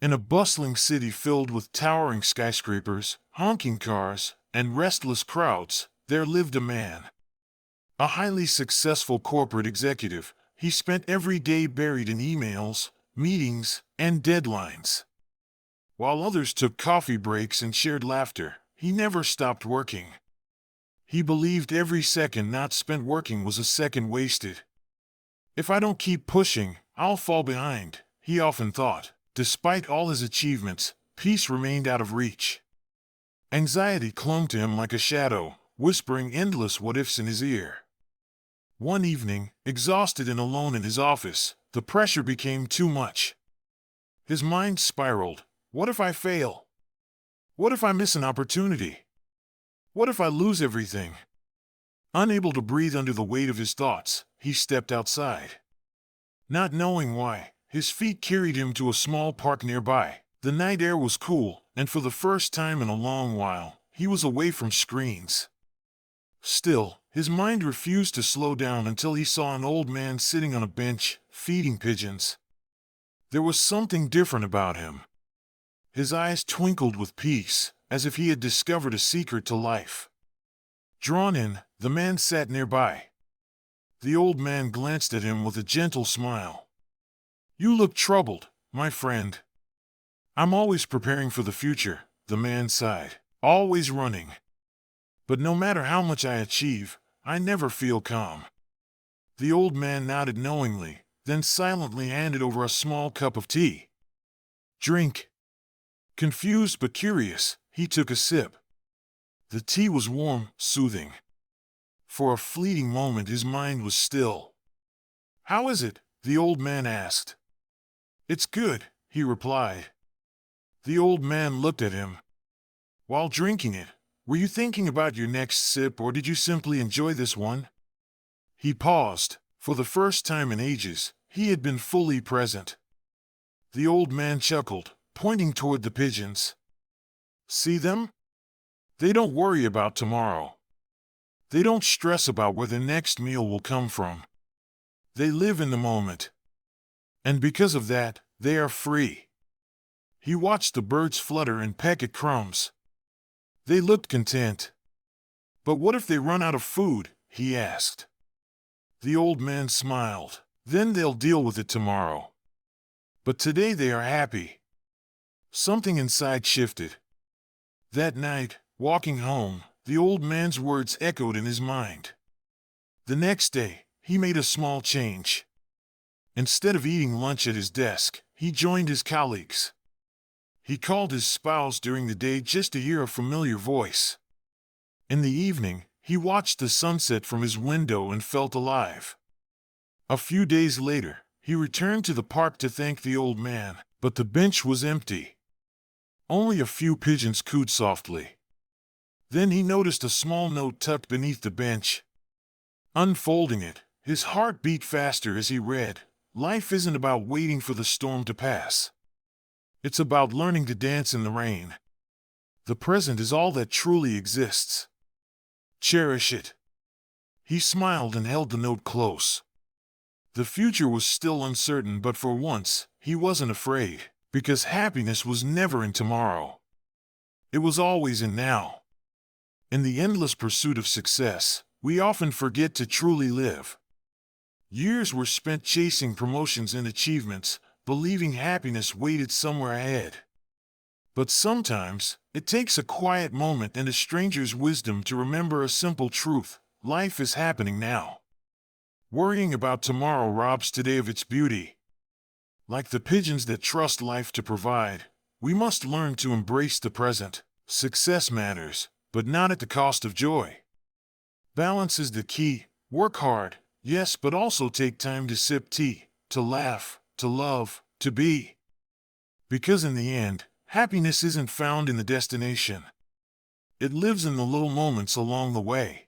In a bustling city filled with towering skyscrapers, honking cars, and restless crowds, there lived a man. A highly successful corporate executive. He spent every day buried in emails, meetings, and deadlines. While others took coffee breaks and shared laughter, he never stopped working. He believed every second not spent working was a second wasted. If I don't keep pushing, I'll fall behind, he often thought. Despite all his achievements, peace remained out of reach. Anxiety clung to him like a shadow, whispering endless what-ifs in his ear. One evening, exhausted and alone in his office, the pressure became too much. His mind spiraled. What if I fail? What if I miss an opportunity? What if I lose everything? Unable to breathe under the weight of his thoughts, he stepped outside. Not knowing why, his feet carried him to a small park nearby. The night air was cool, and for the first time in a long while, he was away from screens. Still, his mind refused to slow down until he saw an old man sitting on a bench, feeding pigeons. There was something different about him. His eyes twinkled with peace, as if he had discovered a secret to life. Drawn in, the man sat nearby. The old man glanced at him with a gentle smile. "You look troubled, my friend." "I'm always preparing for the future," the man sighed. "Always running. But no matter how much I achieve, I never feel calm." The old man nodded knowingly, then silently handed over a small cup of tea. "Drink." Confused but curious, he took a sip. The tea was warm, soothing. For a fleeting moment his mind was still. "How is it?" the old man asked. "It's good," he replied. The old man looked at him. "While drinking it, were you thinking about your next sip or did you simply enjoy this one?" He paused. For the first time in ages, he had been fully present. The old man chuckled, pointing toward the pigeons. "See them? They don't worry about tomorrow. They don't stress about where the next meal will come from. They live in the moment. And because of that, they are free." He watched the birds flutter and peck at crumbs. They looked content. "But what if they run out of food?" he asked. The old man smiled. "Then they'll deal with it tomorrow. But today they are happy." Something inside shifted. That night, walking home, the old man's words echoed in his mind. The next day, he made a small change. Instead of eating lunch at his desk, he joined his colleagues. He called his spouse during the day just to hear a familiar voice. In the evening, he watched the sunset from his window and felt alive. A few days later, he returned to the park to thank the old man, but the bench was empty. Only a few pigeons cooed softly. Then he noticed a small note tucked beneath the bench. Unfolding it, his heart beat faster as he read, "Life isn't about waiting for the storm to pass. It's about learning to dance in the rain. The present is all that truly exists. Cherish it." He smiled and held the note close. The future was still uncertain, but for once, he wasn't afraid, because happiness was never in tomorrow. It was always in now. In the endless pursuit of success, we often forget to truly live. Years were spent chasing promotions and achievements, believing happiness waited somewhere ahead. But sometimes, it takes a quiet moment and a stranger's wisdom to remember a simple truth: life is happening now. Worrying about tomorrow robs today of its beauty. Like the pigeons that trust life to provide, we must learn to embrace the present. Success matters, but not at the cost of joy. Balance is the key. Work hard, yes, but also take time to sip tea, to laugh, to love, to be. Because in the end, happiness isn't found in the destination. It lives in the little moments along the way.